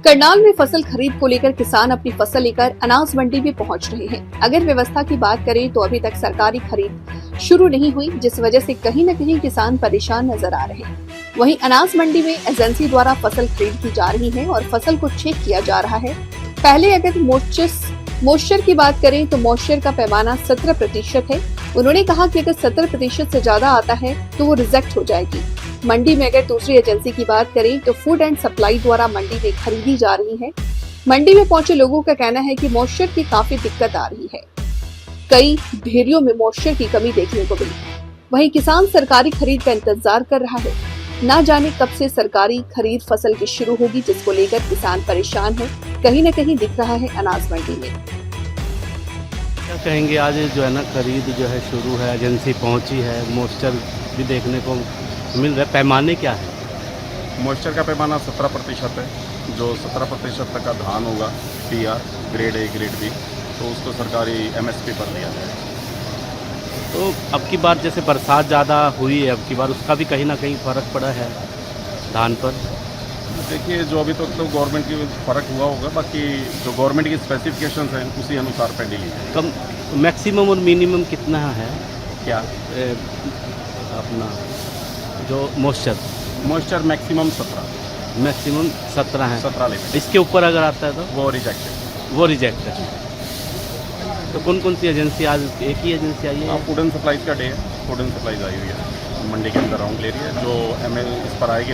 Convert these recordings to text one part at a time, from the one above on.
करनाल में फसल खरीद को लेकर किसान अपनी फसल लेकर अनाज मंडी में पहुंच रहे हैं। अगर व्यवस्था की बात करें तो अभी तक सरकारी खरीद शुरू नहीं हुई, जिस वजह से कहीं न कहीं किसान परेशान नजर आ रहे हैं। वहीं अनाज मंडी में एजेंसी द्वारा फसल खरीद की जा रही है और फसल को चेक किया जा रहा है। पहले अगर मॉइस्चर की बात करें तो मॉइस्चर का पैमाना 17% है। उन्होंने कहा कि अगर 17% से ज्यादा आता है तो वो रिजेक्ट हो जाएगी। मंडी में अगर दूसरी एजेंसी की बात करें तो फूड एंड सप्लाई द्वारा मंडी में खरीदी जा रही है। मंडी में पहुंचे लोगों का कहना है कि मॉइस्चर की काफी दिक्कत आ रही है। कई ढेरियों में मॉइस्चर की कमी देखने को मिली। वहीं किसान सरकारी खरीद का इंतजार कर रहा है। ना जाने कब से सरकारी खरीद फसल की शुरू होगी, जिसको लेकर किसान परेशान है। कहीं न कहीं दिख रहा है अनाज मंडी में। क्या कहेंगे, आज जो है ना खरीद जो है शुरू है, एजेंसी पहुंची है, मॉइस्चर भी देखने को मिल रहा है। पैमाने क्या है? मॉइस्चर का पैमाना 17% है। जो 17% तक का धान होगा PR grade A grade B, तो उसको सरकारी MSP पर दिया जाएगा। तो अब की बार जैसे बरसात ज़्यादा हुई है, अब की बार उसका भी कहीं ना कहीं फ़र्क पड़ा है धान पर। देखिए, जो अभी तक तो गवर्नमेंट की फ़र्क हुआ होगा, बाकी जो गवर्नमेंट की स्पेसिफिकेशंस हैं उसी अनुसार पैडी ली जाएगी। कम मैक्सिमम और मिनिमम कितना है? क्या अपना जो मॉइस्चर मैक्सिमम 17 है। 17 लेते इसके ऊपर अगर आता है तो वो रिजेक्ट है। तो कौन कौन सी एजेंसी, आज एक ही एजेंसी आई है? फूड एंड सप्लाईज का डे है। फूड एंड सप्लाईज आई हुई है, मंडी के अंदर राउंड ले रही है। जो इस पर आएगी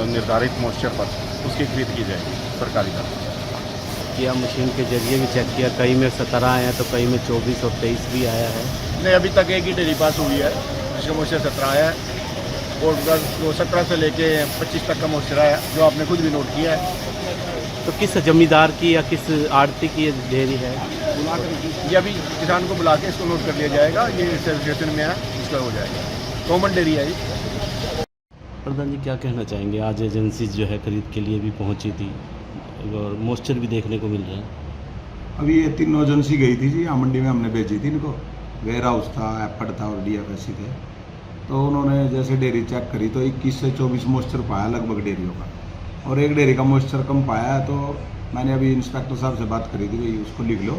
निर्धारित मॉइस्चर पर, उसकी खरीद की जाएगी सरकारी तरफ। किया मशीन के जरिए भी चेक किया, कई में 17 आया तो कई में 24 और 23 भी आया है। नहीं, अभी तक एक ही डेरी पास हुई है जिसका मॉइस्चर 17 आया है, और 17 से लेके 25 तक का मॉइस्चर आया, जो आपने खुद भी नोट किया है। तो किस जमींदार की या किस आड़ती की ये डेयरी है? ये अभी किसान को बुला के इसको नोट कर लिया जाएगा। ये सर्टिफिकेशन में है, इसका हो जाएगा। कॉमन डेयरी है ये। प्रधान जी, क्या कहना चाहेंगे? आज एजेंसी जो है खरीद के लिए भी पहुंची थी और मॉइस्चर भी देखने को मिल रहा है। अभी ये तीनों एजेंसी गई थी जी, यहाँ मंडी में हमने भेजी थी इनको। वेयर हाउस था, एपड था और DFSC थे। तो उन्होंने जैसे डेयरी चेक करी तो 21 से 24 मॉइस्चर पाया लगभग डेयरियों का, और एक डेयरी का मॉइस्चर कम पाया है। तो मैंने अभी इंस्पेक्टर साहब से बात करी थी, भाई उसको लिख लो।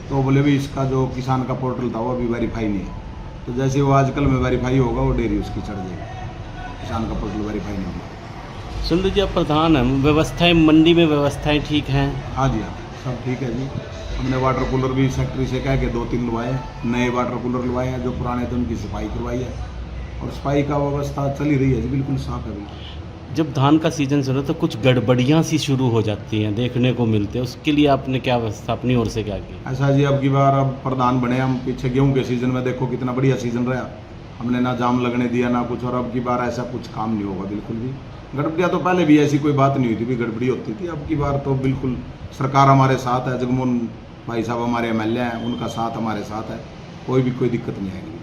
तो बोले भी इसका जो किसान का पोर्टल था वो अभी वेरीफाई नहीं है। तो जैसे वो आजकल में वेरीफाई होगा वो डेयरी उसकी चढ़ जाएगी। किसान का पोर्टल वेरीफाई नहीं होगा। सुंदर जी, आप प्रधान हैं, व्यवस्थाएं मंडी में व्यवस्थाएं ठीक हैं? हाँ जी, हाँ, सब ठीक है जी। हमने वाटर कूलर भी सेक्रेटरी से कह के 2-3 लवाए हैं। नए वाटर कूलर लवाए हैं, जो पुराने थे उनकी सफाई करवाई है, और सफाई का व्यवस्था चली रही है जी, बिल्कुल साफ है। बिल्कुल जब धान का सीजन शुरू तो कुछ गड़बड़ियाँ सी शुरू हो जाती हैं, देखने को मिलते हैं, उसके लिए आपने क्या व्यवस्था अपनी ओर से क्या की? ऐसा जी, अब की बार अब प्रधान बने हम, पीछे गेहूं के सीजन में देखो कितना बढ़िया सीजन रहा, हमने ना जाम लगने दिया ना कुछ। और अब की बार ऐसा कुछ काम नहीं होगा बिल्कुल भी। गड़बड़ियाँ तो पहले भी ऐसी कोई बात नहीं हुई थी, भी गड़बड़ी होती थी। अब की बार तो बिल्कुल सरकार हमारे साथ है। जगमोहन भाई साहब हमारे MLA हैं, उनका साथ हमारे साथ है। कोई भी कोई दिक्कत नहीं आएगी।